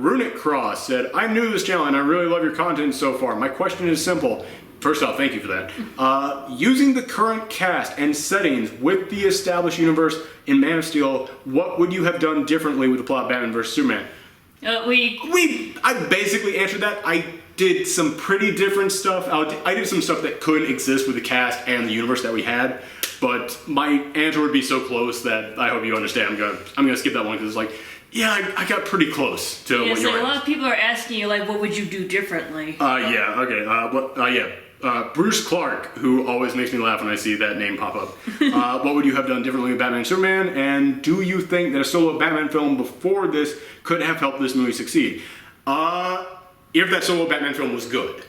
Runic Cross said, I'm new to this channel and I really love your content so far. My question is simple. First off, thank you for that. Using the current cast and settings with the established universe in Man of Steel, what would you have done differently with the plot of Batman vs. Superman? I basically answered that. I did some pretty different stuff. I did some stuff that couldn't exist with the cast and the universe that we had, but my answer would be so close that I hope you understand. I'm gonna skip that one because it's like, yeah, I got pretty close to what you're. A lot of people are asking you, like, what would you do differently? Bruce Clark, who always makes me laugh when I see that name pop up. What would you have done differently with Batman and Superman? And do you think that a solo Batman film before this could have helped this movie succeed? If that solo Batman film was good.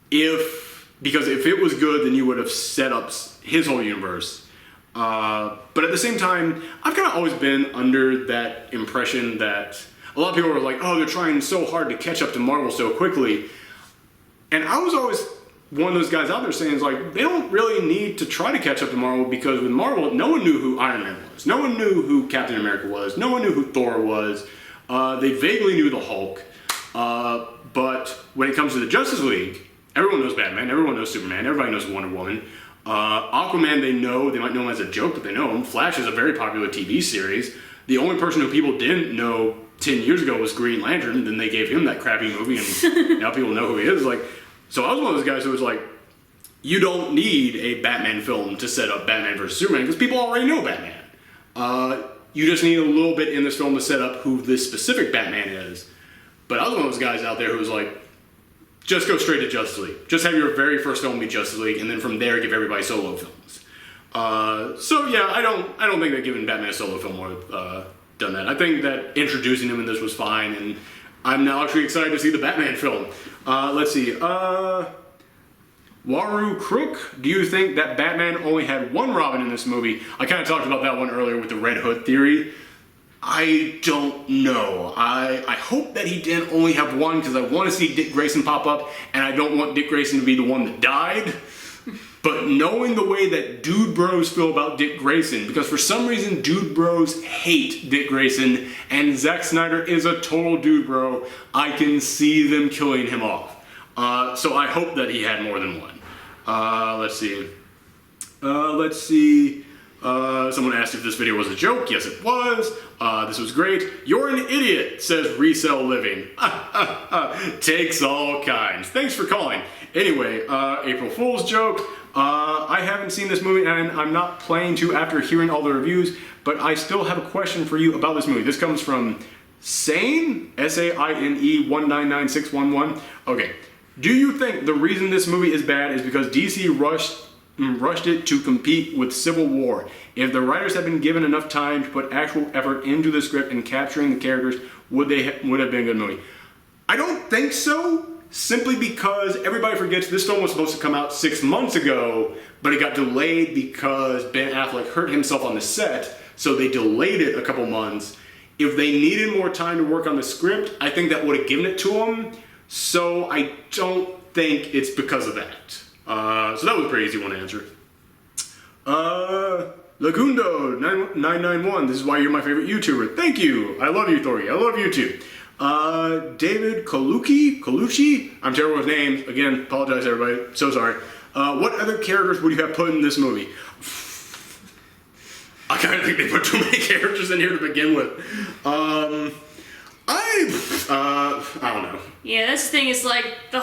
Because if it was good, then you would have set up his whole universe. But at the same time, I've kind of always been under that impression that a lot of people were like, oh, they're trying so hard to catch up to Marvel so quickly. And I was always one of those guys out there saying, is like, they don't really need to try to catch up to Marvel, because with Marvel, no one knew who Iron Man was. No one knew who Captain America was. No one knew who Thor was. They vaguely knew the Hulk. But when it comes to the Justice League, everyone knows Batman, everyone knows Superman, everybody knows Wonder Woman. Aquaman, they might know him as a joke, but they know him. Flash is a very popular TV series. The only person who people didn't know 10 years ago was Green Lantern, then they gave him that crappy movie, and now people know who he is. Like, so I was one of those guys who was like, you don't need a Batman film to set up Batman vs. Superman, because people already know Batman. You just need a little bit in this film to set up who this specific Batman is. But I was one of those guys out there who was like, just go straight to Justice League. Just have your very first film be Justice League, and then from there give everybody solo films. So yeah, I don't think that giving Batman a solo film would have done that. I think that introducing him in this was fine, and I'm now actually excited to see the Batman film. Let's see. Waru Crook, do you think that Batman only had one Robin in this movie? I kind of talked about that one earlier with the Red Hood theory. I don't know. I hope that he didn't only have one, because I want to see Dick Grayson pop up, and I don't want Dick Grayson to be the one that died. But knowing the way that dude bros feel about Dick Grayson, because for some reason dude bros hate Dick Grayson, and Zack Snyder is a total dude bro, I can see them killing him off. So I hope that he had more than one. Let's see. Someone asked if this video was a joke. Yes, it was. This was great. You're an idiot, says Resell Living. Takes all kinds. Thanks for calling. Anyway, April Fool's joke. I haven't seen this movie, and I'm not planning to after hearing all the reviews, but I still have a question for you about this movie. This comes from Sane, S-A-I-N-E 1999611. Okay. Do you think the reason this movie is bad is because DC rushed it to compete with Civil War? If the writers had been given enough time to put actual effort into the script and capturing the characters, would have been a good movie? I don't think so, simply because everybody forgets this film was supposed to come out 6 months ago, but it got delayed because Ben Affleck hurt himself on the set, so they delayed it a couple months. If they needed more time to work on the script, I think that would have given it to them, so I don't think it's because of that. So that was a pretty easy one to answer. Lagundo 991, this is why you're my favorite YouTuber. Thank you. I love you, Thorgi. I love you too. David Colucci, I'm terrible with names. Again, apologize everybody. So sorry. What other characters would you have put in this movie? I kind of think they put too many characters in here to begin with. I don't know. Yeah, that's the thing. It's like the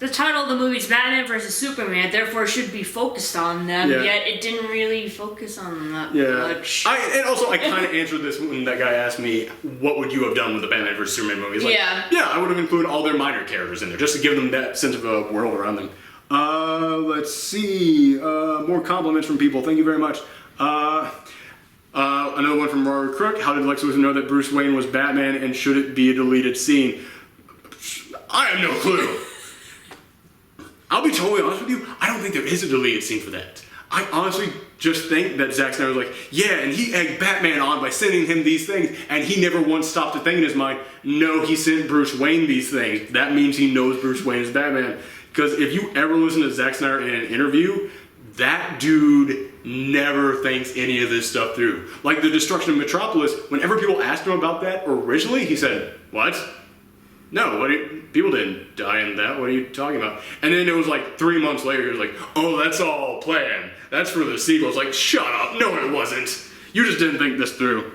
title of the movie is Batman vs. Superman, therefore it should be focused on them. Yeah. Yet it didn't really focus on that much. And also, I kind of answered this when that guy asked me, "What would you have done with the Batman vs. Superman movie?" Like, yeah, I would have included all their minor characters in there just to give them that sense of a world around them. Let's see. More compliments from people. Thank you very much. Another one from Rory Crook. How did Lex Luthor know that Bruce Wayne was Batman, and should it be a deleted scene? I have no clue. I'll be totally honest with you. I don't think there is a deleted scene for that. I honestly just think that Zack Snyder was like, yeah, and he egged Batman on by sending him these things, and he never once stopped to think in his mind, no, he sent Bruce Wayne these things. That means he knows Bruce Wayne is Batman. Because if you ever listen to Zack Snyder in an interview, that dude never thinks any of this stuff through. Like the destruction of Metropolis, whenever people asked him about that originally, he said, what? No, people didn't die in that. What are you talking about? And then it was like 3 months later, he was like, oh, that's all planned. That's for the sequel. It's like, shut up. No, it wasn't. You just didn't think this through.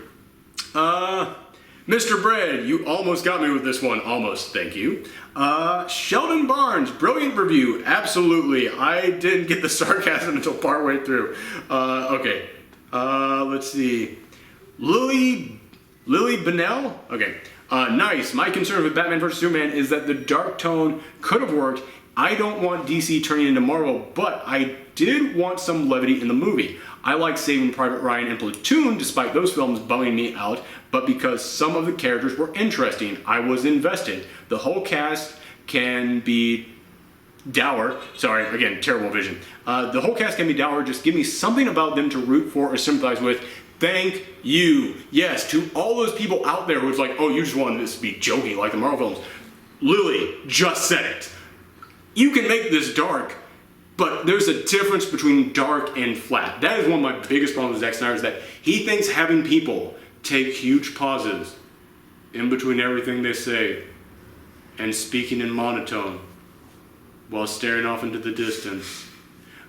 Mr. Bread, you almost got me with this one. Almost, thank you. Sheldon Barnes, brilliant review. Absolutely. I didn't get the sarcasm until partway through. Okay. Let's see. Lily Bennell? Okay. Nice. My concern with Batman vs. Superman is that the dark tone could have worked. I don't want DC turning into Marvel, but I did want some levity in the movie. I like Saving Private Ryan and Platoon, despite those films bumming me out, but because some of the characters were interesting, I was invested. The whole cast can be dour. Sorry, again, terrible vision. The whole cast can be dour. Just give me something about them to root for or sympathize with. Thank you. Yes, to all those people out there who's like, oh, you just wanted this to be jokey like the Marvel films. Lily just said it. You can make this dark, but there's a difference between dark and flat. That is one of my biggest problems with Zack Snyder, is that he thinks having people take huge pauses in between everything they say and speaking in monotone while staring off into the distance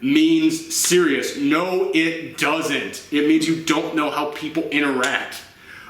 means serious. No, it doesn't. It means you don't know how people interact.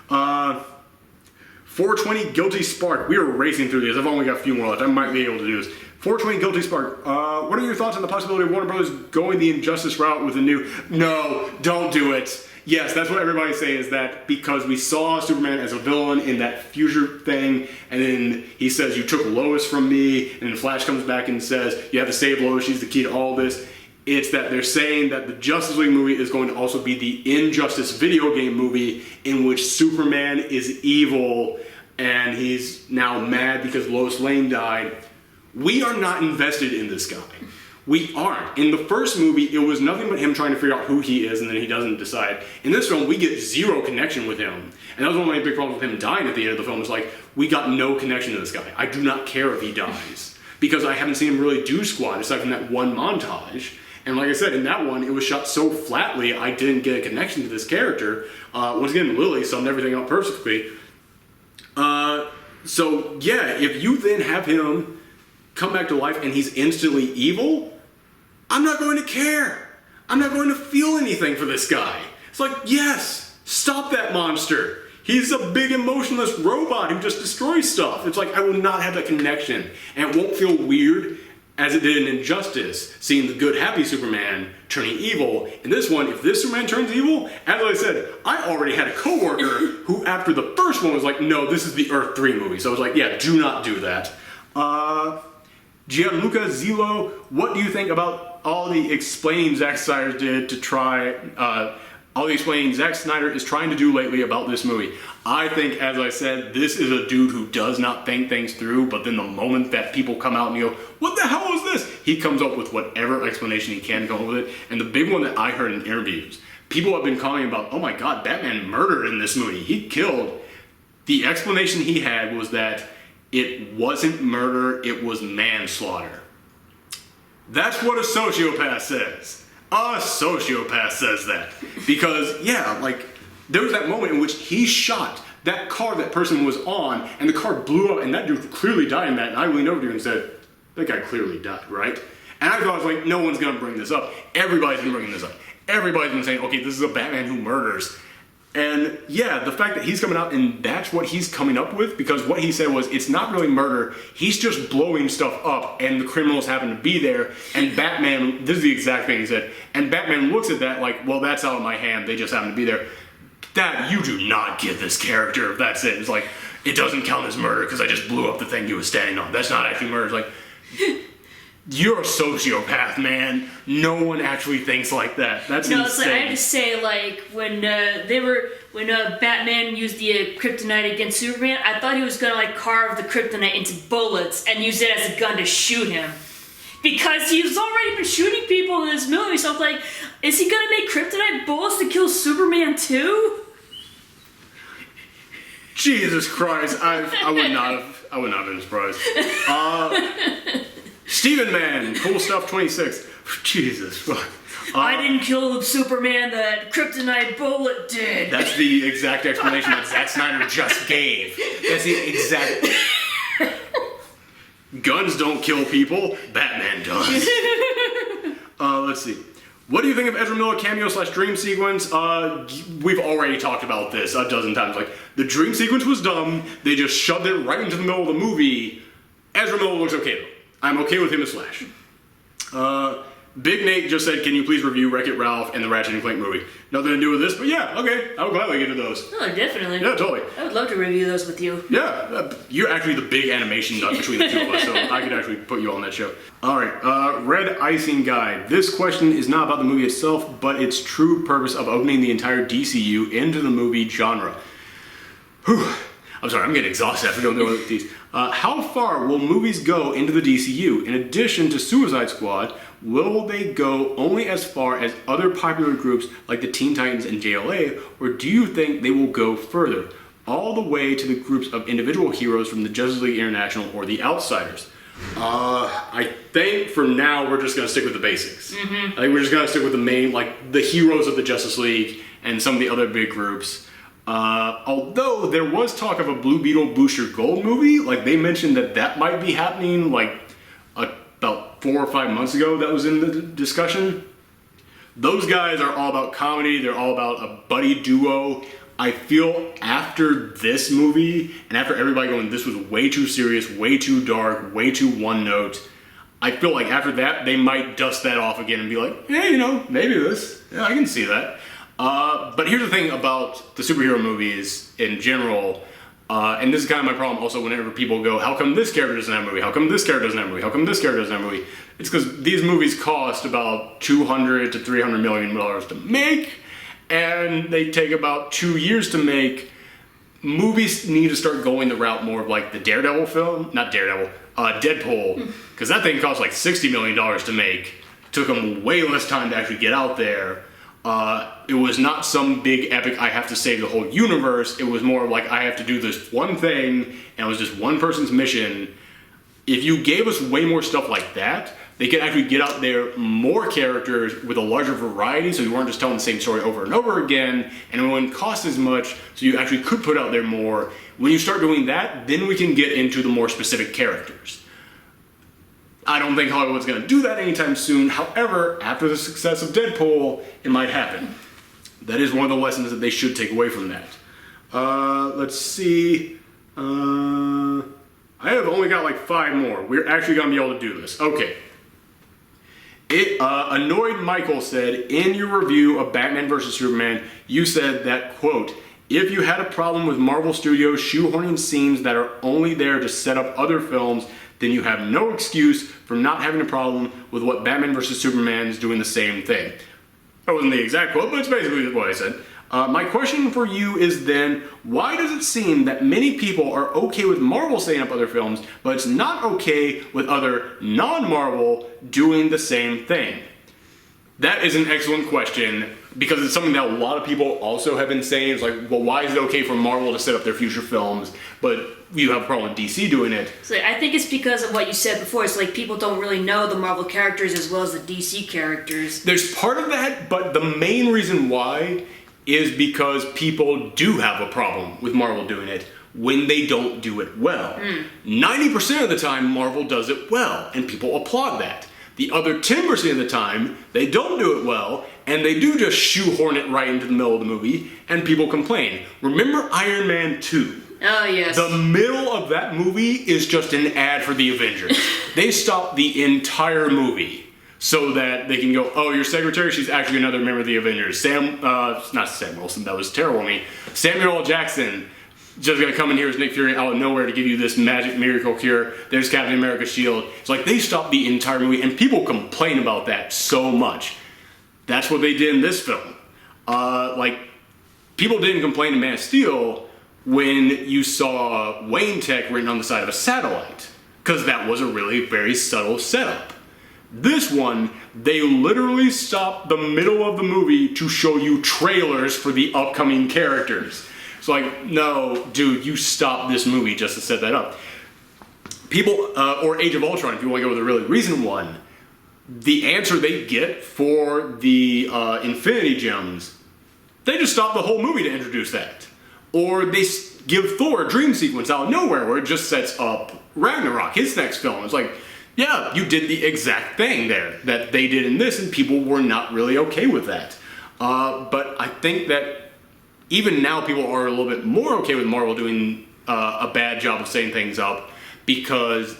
420 Guilty Spark. We are racing through these. I've only got a few more left. I might be able to do this. 420 Guilty Spark. What are your thoughts on the possibility of Warner Brothers going the Injustice route with a new... No, don't do it. Yes, that's what everybody's saying, is that because we saw Superman as a villain in that future thing, and then he says, you took Lois from me, and then Flash comes back and says, you have to save Lois, she's the key to all this. It's that they're saying that the Justice League movie is going to also be the Injustice video game movie in which Superman is evil, and he's now mad because Lois Lane died. We are not invested in this guy. We aren't. In the first movie, it was nothing but him trying to figure out who he is, and then he doesn't decide. In this film, we get zero connection with him. And that was one of my big problems with him dying at the end of the film, is like, we got no connection to this guy. I do not care if he dies, because I haven't seen him really do squat, aside from that one montage. And like I said, in that one, it was shot so flatly, I didn't get a connection to this character. Once again, Lily summed everything up perfectly. So, yeah, if you then have him come back to life and he's instantly evil, I'm not going to care. I'm not going to feel anything for this guy. It's like, yes, stop that monster. He's a big emotionless robot who just destroys stuff. It's like, I will not have that connection. And it won't feel weird as it did in Injustice, seeing the good, happy Superman turning evil. In this one, if this Superman turns evil, as I said, I already had a coworker who, after the first one, was like, no, this is the Earth 3 movie. So I was like, yeah, do not do that. Gianluca Zillo, what do you think about all the explaining Zack Snyder did to try, all the explaining Zack Snyder is trying to do lately about this movie? I think, as I said, this is a dude who does not think things through, but then the moment that people come out and go, what the hell was this? He comes up with whatever explanation he can come up with it. And the big one that I heard in interviews, people have been calling about, oh my god, Batman murdered in this movie. He killed. The explanation he had was that it wasn't murder, it was manslaughter. That's what a sociopath says. A sociopath says that. Because, yeah, like, there was that moment in which he shot that car that person was on, and the car blew up, and that dude clearly died in that, and I leaned over to him and said, that guy clearly died, right? And I thought, I was like, no one's gonna bring this up. Everybody's been bringing this up. Everybody's been saying, okay, this is a Batman who murders. And yeah, the fact that he's coming out and that's what he's coming up with, because what he said was, it's not really murder, he's just blowing stuff up and the criminals happen to be there, and Batman, this is the exact thing he said, and Batman looks at that like, well, that's out of my hand, they just happen to be there. That, you do not get this character if that's it. It's like, it doesn't count as murder because I just blew up the thing you were standing on. That's not actually murder. It's like, you're a sociopath, man. No one actually thinks like that. That's insane. It's like, I had to say, like, when Batman used the kryptonite against Superman, I thought he was gonna like carve the kryptonite into bullets and use it as a gun to shoot him, because he's already been shooting people in this movie. So I'm like, is he gonna make kryptonite bullets to kill Superman too? Jesus Christ! I would not have been surprised. Steven Man, Cool Stuff 26. Jesus fuck. I didn't kill Superman, that kryptonite bullet did. That's the exact explanation that Zack Snyder just gave. That's the exact... Guns don't kill people. Batman does. Let's see. What do you think of Ezra Miller cameo / dream sequence? We've already talked about this a dozen times. Like, the dream sequence was dumb. They just shoved it right into the middle of the movie. Ezra Miller looks okay though. I'm okay with him as Flash. Big Nate just said, can you please review Wreck-It Ralph and the Ratchet and Clank movie? Nothing to do with this, but yeah, okay. I would gladly get to those. Oh, definitely. Yeah, totally. I would love to review those with you. Yeah, you're actually the big animation nut between the two of us, so I could actually put you on that show. Alright, Red Icing Guide. This question is not about the movie itself, but its true purpose of opening the entire DCU into the movie genre. Whew. I'm sorry, I'm getting exhausted after going through these. How far will movies go into the DCU? In addition to Suicide Squad, will they go only as far as other popular groups like the Teen Titans and JLA, or do you think they will go further, all the way to the groups of individual heroes from the Justice League International or the Outsiders? I think for now we're just going to stick with the basics. I think we're just going to stick with the main, like the heroes of the Justice League and some of the other big groups. Although there was talk of a Blue Beetle Booster Gold movie, like they mentioned that might be happening like about 4 or 5 months ago. That was in the discussion. Those guys are all about comedy. They're all about a buddy duo. I feel after this movie and after everybody going, this was way too serious, way too dark, way too one note. I feel like after that they might dust that off again and be like, hey, maybe this. Yeah, I can see that. But here's the thing about the superhero movies in general, and this is kind of my problem also whenever people go, how come this character doesn't have a movie? How come this character doesn't have a movie? How come this character doesn't have a movie? It's because these movies cost about $200 to $300 million to make, and they take about 2 years to make. Movies need to start going the route more of like the Daredevil film, not Daredevil, Deadpool, because that thing cost like $60 million to make. Took them way less time to actually get out there. It was not some big epic, I have to save the whole universe. It was more like, I have to do this one thing, and it was just one person's mission. If you gave us way more stuff like that, they could actually get out there more characters with a larger variety, so you weren't just telling the same story over and over again, and it wouldn't cost as much, so you actually could put out there more. When you start doing that, then we can get into the more specific characters. I don't think Hollywood's going to do that anytime soon. However, after the success of Deadpool, it might happen. That is one of the lessons that they should take away from that. Let's see. I have only got like 5 more. We're actually going to be able to do this. Okay. Annoyed Michael said, in your review of Batman vs. Superman, you said that, quote, if you had a problem with Marvel Studios shoehorning scenes that are only there to set up other films, then you have no excuse for not having a problem with what Batman vs. Superman is doing the same thing. That wasn't the exact quote, but it's basically what I said. My question for you is then, why does it seem that many people are okay with Marvel setting up other films, but it's not okay with other non-Marvel doing the same thing? That is an excellent question, because it's something that a lot of people also have been saying. It's like, well, why is it okay for Marvel to set up their future films, but you have a problem with DC doing it? So I think it's because of what you said before. It's like people don't really know the Marvel characters as well as the DC characters. There's part of that, but the main reason why is because people do have a problem with Marvel doing it when they don't do it well. 90% of the time, Marvel does it well, and people applaud that. The other 10% of the time, they don't do it well, and they do just shoehorn it right into the middle of the movie, and people complain. Remember Iron Man 2? Oh, yes. The middle of that movie is just an ad for the Avengers. They stop the entire movie so that they can go, oh, your secretary, she's actually another member of the Avengers. Not Sam Wilson, that was terrible of me. Samuel L. Jackson just gonna come in here as Nick Fury out of nowhere to give you this magic miracle cure. There's Captain America's shield. It's like they stopped the entire movie, and people complain about that so much. That's what they did in this film. People didn't complain in Man of Steel when you saw Wayne Tech written on the side of a satellite, because that was a really very subtle setup. This one, they literally stopped the middle of the movie to show you trailers for the upcoming characters. It's like, no, dude, you stopped this movie just to set that up. People, or Age of Ultron, if you want to go with a really recent one, the answer they get for the Infinity Gems, they just stop the whole movie to introduce that. Or they give Thor a dream sequence out of nowhere where it just sets up Ragnarok, his next film. It's like, yeah, you did the exact thing there that they did in this, and people were not really okay with that. But I think that even now people are a little bit more okay with Marvel doing a bad job of setting things up, because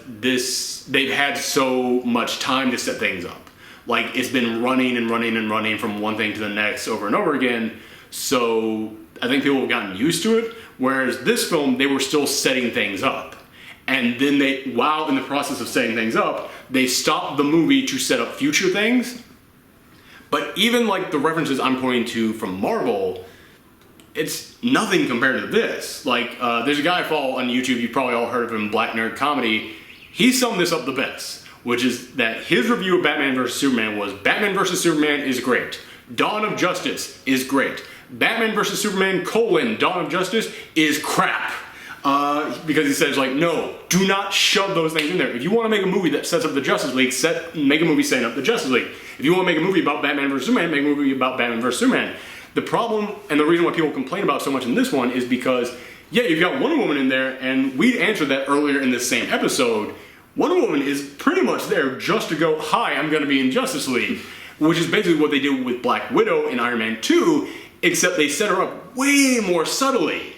they've had so much time to set things up. Like, it's been running and running and running from one thing to the next over and over again. So I think people have gotten used to it. Whereas this film, they were still setting things up. And then while in the process of setting things up, they stopped the movie to set up future things. But even like the references I'm pointing to from Marvel, it's nothing compared to this. Like, there's a guy I follow on YouTube, you've probably all heard of him, Black Nerd Comedy. He summed this up the best, which is that his review of Batman vs. Superman was, Batman vs. Superman is great. Dawn of Justice is great. Batman vs. Superman, Dawn of Justice is crap. Because he says, like, no, do not shove those things in there. If you want to make a movie that sets up the Justice League, make a movie setting up the Justice League. If you want to make a movie about Batman vs. Superman, make a movie about Batman vs. Superman. The problem, and the reason why people complain about so much in this one, is because, yeah, you've got Wonder Woman in there, and we answered that earlier in this same episode. Wonder Woman is pretty much there just to go, hi, I'm going to be in Justice League, which is basically what they did with Black Widow in Iron Man 2, except they set her up way more subtly,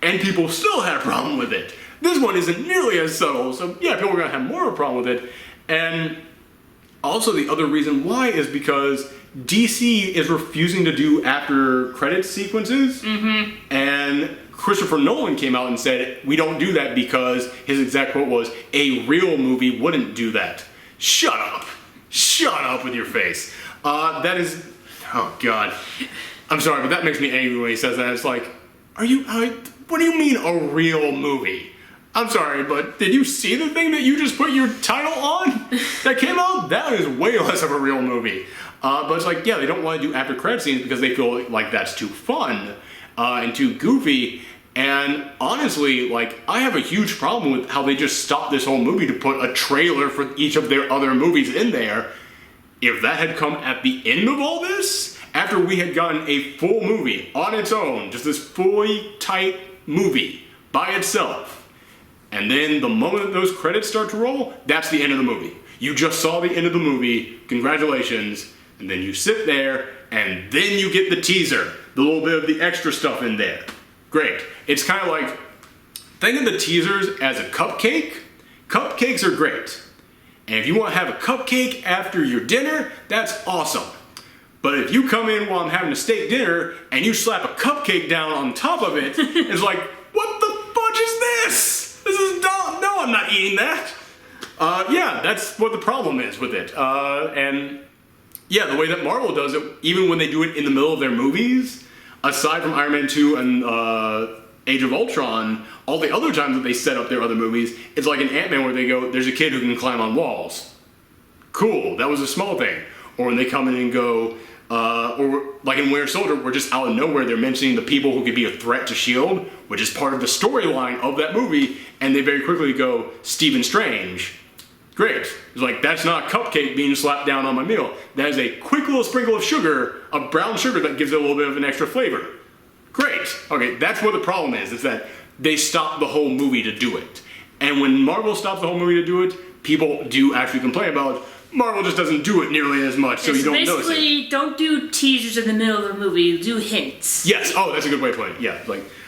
and people still had a problem with it. This one isn't nearly as subtle, so yeah, people are going to have more of a problem with it. And also the other reason why is because DC is refusing to do after credits sequences, and Christopher Nolan came out and said, we don't do that because his exact quote was, a real movie wouldn't do that. Shut up. Shut up with your face. That is, oh God. I'm sorry, but that makes me angry when he says that. It's like, what do you mean a real movie? I'm sorry, but did you see the thing that you just put your title on that came out? That is way less of a real movie. But it's like, yeah, they don't want to do after credit scenes because they feel like that's too fun and too goofy. And honestly, like, I have a huge problem with how they just stopped this whole movie to put a trailer for each of their other movies in there. If that had come at the end of all this, after we had gotten a full movie on its own, just this fully tight movie by itself, and then the moment that those credits start to roll, that's the end of the movie. You just saw the end of the movie, congratulations, and then you sit there, and then you get the teaser, the little bit of the extra stuff in there. Great. It's kind of like, think of the teasers as a cupcake. Cupcakes are great. And if you want to have a cupcake after your dinner, that's awesome. But if you come in while I'm having a steak dinner and you slap a cupcake down on top of it, it's like, what the fudge is this? This is dumb. No, I'm not eating that. Yeah, that's what the problem is with it. And yeah, the way that Marvel does it, even when they do it in the middle of their movies, aside from Iron Man 2 and Age of Ultron, all the other times that they set up their other movies, it's like in Ant-Man where they go, there's a kid who can climb on walls. Cool, that was a small thing. Or when they come in and go, or like in Winter Soldier, where just out of nowhere they're mentioning the people who could be a threat to S.H.I.E.L.D., which is part of the storyline of that movie, and they very quickly go, Stephen Strange. Great. It's like, that's not a cupcake being slapped down on my meal. That is a quick little sprinkle of sugar, of brown sugar that gives it a little bit of an extra flavor. Great. Okay, that's what the problem is that they stopped the whole movie to do it. And when Marvel stops the whole movie to do it, people do actually complain about Marvel just doesn't do it nearly as much, so you don't notice it. Basically, don't do teasers in the middle of the movie, do hints. Yes, oh, that's a good way to put it, yeah.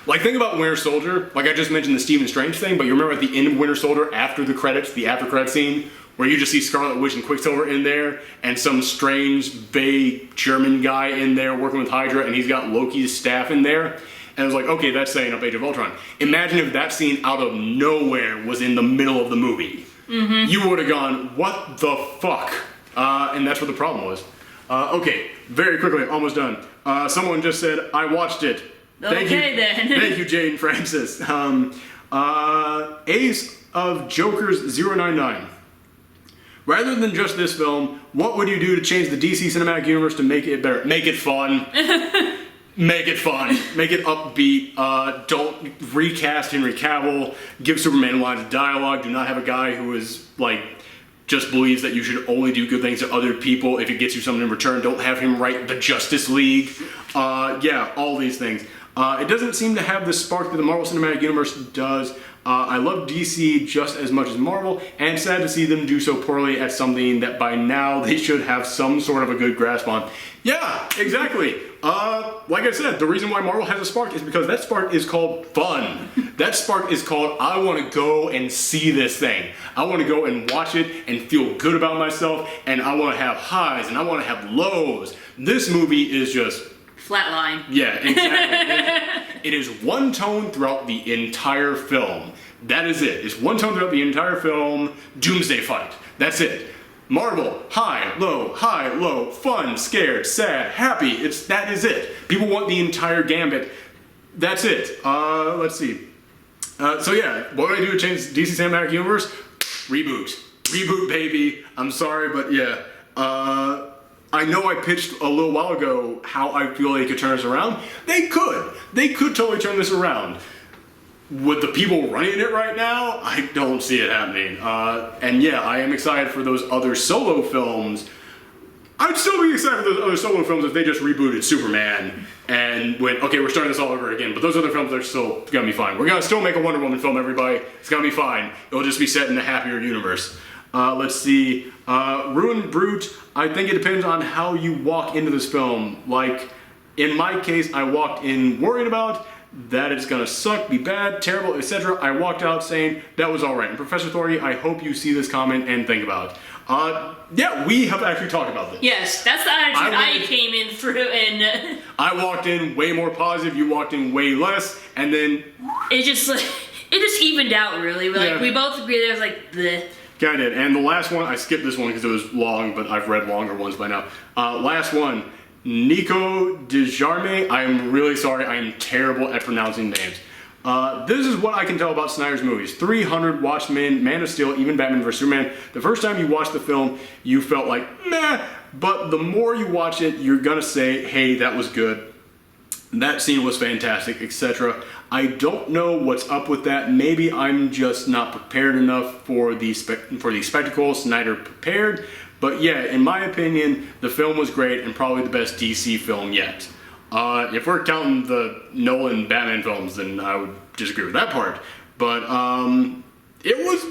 Like think about Winter Soldier, like I just mentioned the Stephen Strange thing, but you remember at the end of Winter Soldier, after the credits, the after credit scene, where you just see Scarlet Witch and Quicksilver in there, and some strange, vague German guy in there working with Hydra, and he's got Loki's staff in there. And it was like, okay, that's setting up Age of Ultron. Imagine if that scene out of nowhere was in the middle of the movie. You would have gone, what the fuck? And that's what the problem was. Okay, very quickly, almost done. Someone just said, I watched it. Thank you. Then. Thank you, Jane Francis. Ace of Jokers 099. Rather than just this film, what would you do to change the DC Cinematic Universe to make it better? Make it fun. Make it fun. Make it upbeat. Don't recast Henry Cavill. Give Superman lines of dialogue. Do not have a guy who is, like, just believes that you should only do good things to other people if it gets you something in return. Don't have him write the Justice League. Yeah, all these things. It doesn't seem to have the spark that the Marvel Cinematic Universe does. I love DC just as much as Marvel, and it's sad to see them do so poorly at something that by now they should have some sort of a good grasp on. Yeah, exactly. Like I said, the reason why Marvel has a spark is because that spark is called fun. That spark is called, I want to go and see this thing. I want to go and watch it and feel good about myself, and I want to have highs and I want to have lows. This movie is just... flatline. Yeah, exactly. It is one tone throughout the entire film. That is it. It's one tone throughout the entire film. Doomsday fight. That's it. Marvel, high, low, fun, scared, sad, happy. That is it. People want the entire gambit. That's it. Let's see. So yeah, what do I do to change DC Cinematic Universe? Reboot. Reboot, baby. I'm sorry, but yeah. I know I pitched a little while ago how I feel they could turn this around. They could. They could totally turn this around. With the people running it right now, I don't see it happening. And yeah, I am excited for those other solo films. I'd still be excited for those other solo films if they just rebooted Superman and went, okay, we're starting this all over again. But those other films are still gonna be fine. We're gonna still make a Wonder Woman film, everybody. It's gonna be fine. It'll just be set in a happier universe. Let's see. Ruined Brute. I think it depends on how you walk into this film. Like, in my case, I walked in worried about that it's gonna suck, be bad, terrible, etc. I walked out saying that was alright. And Professor Thorgi, I hope you see this comment and think about it. Yeah, we have actually talked about this. Yes, that's the attitude I came in through, and I walked in way more positive, you walked in way less, and then it just evened out really. We both agreed. It was like bleh. Yeah, I did. And the last one, I skipped this one because it was long, but I've read longer ones by now. Last one, Nico Dejarme. I'm really sorry. I am terrible at pronouncing names. This is what I can tell about Snyder's movies. 300, Watchmen, Man of Steel, even Batman vs. Superman. The first time you watched the film, you felt like, meh. But the more you watch it, you're going to say, hey, that was good. That scene was fantastic, etc. I don't know what's up with that. Maybe I'm just not prepared enough for the spectacle Snyder prepared. But yeah, in my opinion, the film was great and probably the best DC film yet. If we're counting the Nolan Batman films, then I would disagree with that part. But it was,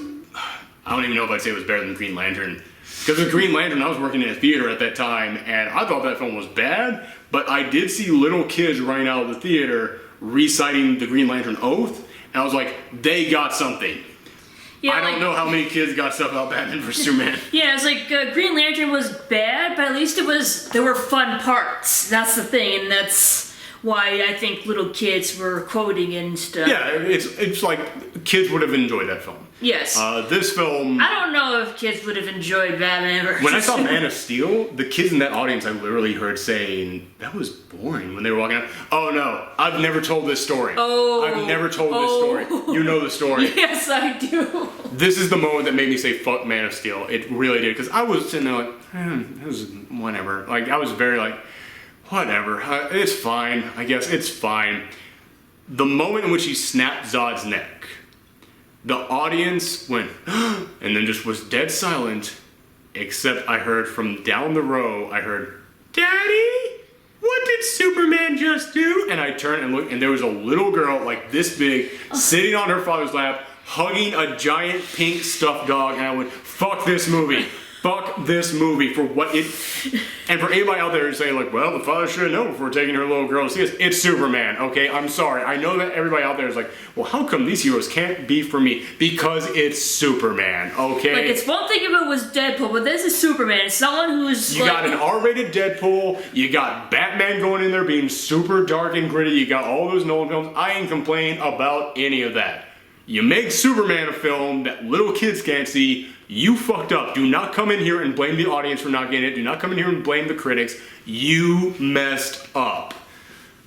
I don't even know if I'd say it was better than Green Lantern. Because with Green Lantern, I was working in a theater at that time, and I thought that film was bad, but I did see little kids running out of the theater reciting the Green Lantern Oath, and I was like, they got something. Yeah, I don't know how many kids got stuff about Batman vs. Superman. Yeah, it's like Green Lantern was bad, but at least there were fun parts. That's the thing, and that's why I think little kids were quoting and stuff. Yeah, it's like kids would have enjoyed that film. Yes. This film... I don't know if kids would have enjoyed Batman vs. When I saw Man of Steel, the kids in that audience I literally heard saying, that was boring when they were walking out. Oh no, I've never told this story. I've never told this story. You know the story. Yes, I do. This is the moment that made me say, fuck Man of Steel. It really did, because I was sitting there like, it was whatever. Like, I was very like, whatever. It's fine. I guess it's fine. The moment in which he snapped Zod's neck, the audience went, and then just was dead silent, except I heard from down the row, I heard, Daddy, what did Superman just do? And I turned and looked, and there was a little girl like this big, sitting on her father's lap, hugging a giant pink stuffed dog, and I went, fuck this movie. Fuck this movie for what it... And for anybody out there saying like, well, the father should have known before taking her little girl to see this. It's Superman, okay? I'm sorry. I know that everybody out there is like, well, how come these heroes can't be for me? Because it's Superman, okay? Like, it's one thing if it was Deadpool, but this is Superman. It's someone who's You got an R-rated Deadpool. You got Batman going in there being super dark and gritty. You got all those Nolan films. I ain't complaining about any of that. You make Superman a film that little kids can't see, you fucked up. Do not come in here and blame the audience for not getting it. Do not come in here and blame the critics. You messed up.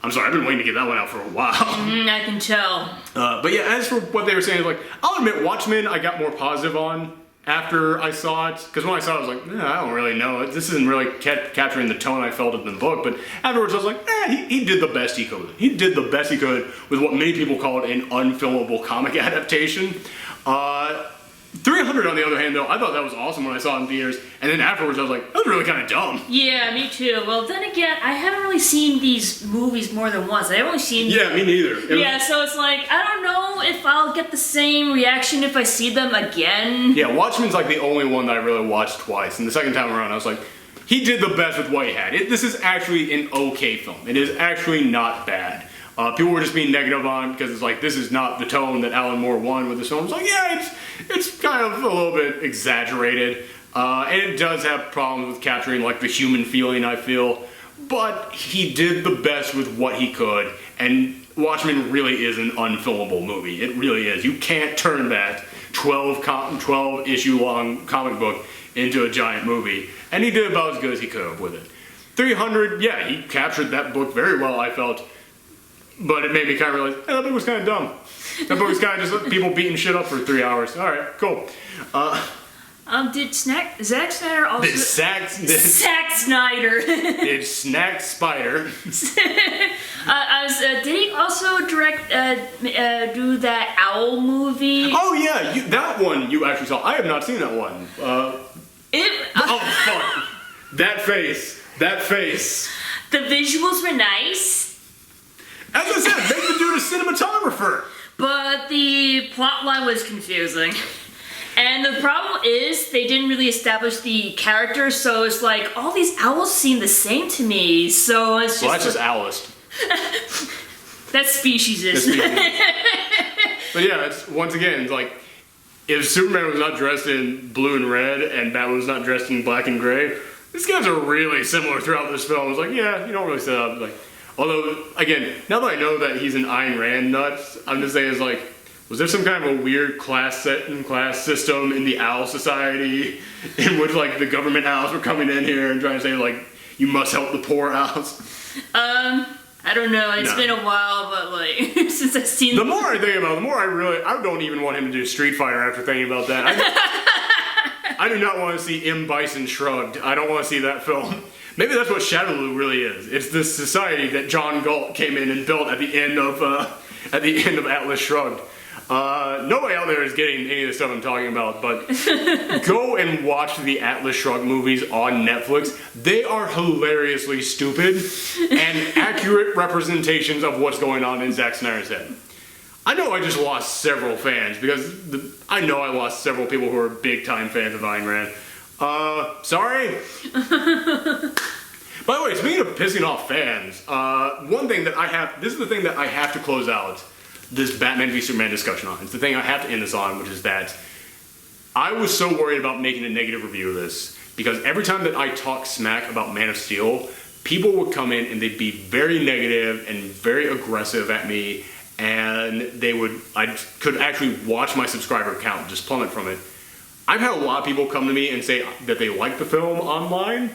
I'm sorry, I've been waiting to get that one out for a while. I can tell. But yeah, as for what they were saying, like, I'll admit Watchmen I got more positive on after I saw it. Because when I saw it, I was like, I don't really know. This isn't really capturing the tone I felt in the book. But afterwards, I was like, he did the best he could. He did the best he could with what many people called an unfilmable comic adaptation. 300, on the other hand, though, I thought that was awesome when I saw it in theaters, and then afterwards I was like, that was really kind of dumb. Yeah, me too. Well, then again, I haven't really seen these movies more than once. I've only seen... Yeah, me neither. Yeah, so it's like, I don't know if I'll get the same reaction if I see them again. Yeah, Watchmen's like the only one that I really watched twice, and the second time around I was like, he did the best with what he had. This is actually an okay film. It is actually not bad. People were just being negative on because it's like, this is not the tone that Alan Moore won with this film. It's like, yeah, it's kind of a little bit exaggerated. And it does have problems with capturing like the human feeling, I feel. But he did the best with what he could. And Watchmen really is an unfilmable movie. It really is. You can't turn that 12 issue long comic book into a giant movie. And he did about as good as he could have with it. 300, yeah, he captured that book very well, I felt. But it made me kind of realize, that book was kind of dumb. That book was kind of just people beating shit up for 3 hours. All right, cool. Did Zack Snyder also... Zack Snyder. Did Snack Spider. Did he also direct, do that Owl movie? Oh yeah, that one you actually saw. I have not seen that one. Oh fuck. That face. The visuals were nice. As I said, make the dude a cinematographer. But the plot line was confusing. And the problem is, they didn't really establish the characters, so it's like, all these owls seem the same to me, so it's just... Well, that's just owlist. That's speciesist. But yeah, once again, it's like, if Superman was not dressed in blue and red, and Batman was not dressed in black and gray, these guys are really similar throughout this film. It's like, yeah, you don't really set up, like... Although, again, now that I know that he's an Ayn Rand nut, I'm just saying, it's like, was there some kind of a weird class system in the Owl Society in which, like, the government owls were coming in here and trying to say, like, you must help the poor owls? I don't know. It's been a while, but, like, since I've seen... The more I think about it, the more I don't even want him to do Street Fighter after thinking about that. I do not want to see M. Bison Shrugged. I don't want to see that film. Maybe that's what Shadowloo really is. It's this society that John Galt came in and built at the end of Atlas Shrugged. Nobody out there is getting any of the stuff I'm talking about, but go and watch the Atlas Shrugged movies on Netflix. They are hilariously stupid and accurate representations of what's going on in Zack Snyder's head. I know I just lost several fans because I know I lost several people who are big time fans of Ayn Rand. Sorry? By the way, speaking of pissing off fans, one thing that this is the thing that I have to close out this Batman v Superman discussion on. It's the thing I have to end this on, which is that I was so worried about making a negative review of this, because every time that I talk smack about Man of Steel, people would come in and they'd be very negative and very aggressive at me, and I could actually watch my subscriber count just plummet from it. I've had a lot of people come to me and say that they like the film online.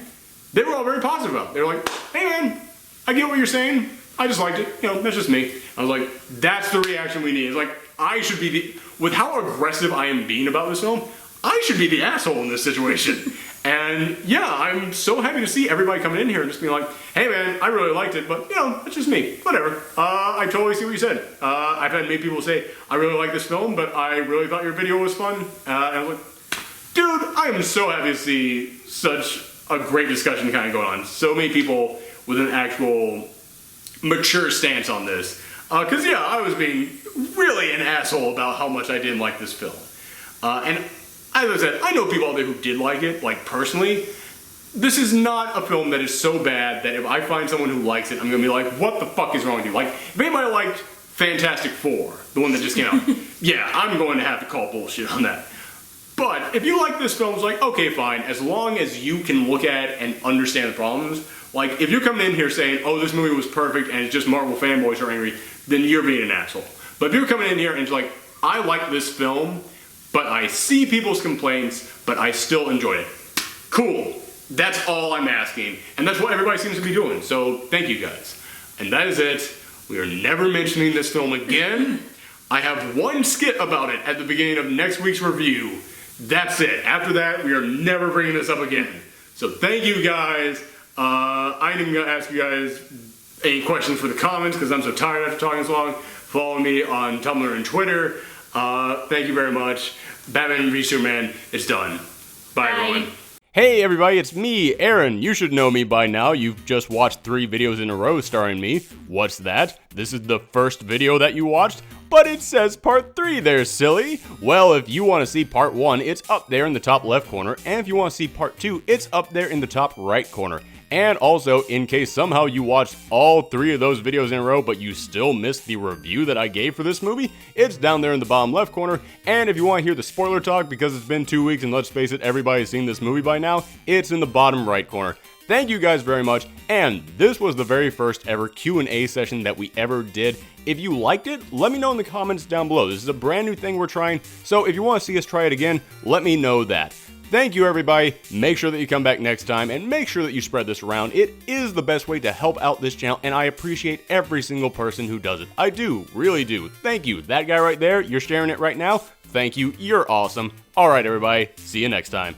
They were all very positive about it. They were like, hey man, I get what you're saying. I just liked it. You know, that's just me. I was like, that's the reaction we need. It's like, I should be with how aggressive I am being about this film, I should be the asshole in this situation. And yeah, I'm so happy to see everybody coming in here and just being like, hey man, I really liked it, but you know, it's just me. Whatever. I totally see what you said. I've had many people say, I really like this film, but I really thought your video was fun. And I was like, dude, I am so happy to see such a great discussion kind of going on. So many people with an actual mature stance on this. Because yeah, I was being really an asshole about how much I didn't like this film. And as I said, I know people out there who did like it, like personally. This is not a film that is so bad that if I find someone who likes it, I'm going to be like, what the fuck is wrong with you? Like, if anybody liked Fantastic Four, the one that just came out, yeah, I'm going to have to call bullshit on that. But if you like this film, it's like, okay, fine. As long as you can look at it and understand the problems. Like, if you're coming in here saying, oh, this movie was perfect and it's just Marvel fanboys are angry, then you're being an asshole. But if you're coming in here and it's like, I like this film, but I see people's complaints, but I still enjoyed it. Cool. That's all I'm asking. And that's what everybody seems to be doing. So, thank you guys. And that is it. We are never mentioning this film again. I have one skit about it at the beginning of next week's review. That's it. After that, we are never bringing this up again. So thank you guys. I ain't even going to ask you guys any questions for the comments because I'm so tired after talking so long. Follow me on Tumblr and Twitter. Thank you very much. Batman v Superman is done. Bye, everyone. Hey everybody, it's me, Aaron. You should know me by now. You've just watched 3 videos in a row starring me. What's that? This is the first video that you watched? But it says part 3 there, silly. Well, if you want to see part 1, it's up there in the top left corner. And if you want to see part 2, it's up there in the top right corner. And also, in case somehow you watched all 3 of those videos in a row, but you still missed the review that I gave for this movie, it's down there in the bottom left corner. And if you want to hear the spoiler talk, because it's been 2 weeks and let's face it, everybody's seen this movie by now, it's in the bottom right corner. Thank you guys very much, and this was the very first ever Q&A session that we ever did. If you liked it, let me know in the comments down below. This is a brand new thing we're trying, so if you want to see us try it again, let me know that. Thank you, everybody. Make sure that you come back next time, and make sure that you spread this around. It is the best way to help out this channel, and I appreciate every single person who does it. I do, really do. Thank you. That guy right there, you're sharing it right now. Thank you. You're awesome. All right, everybody. See you next time.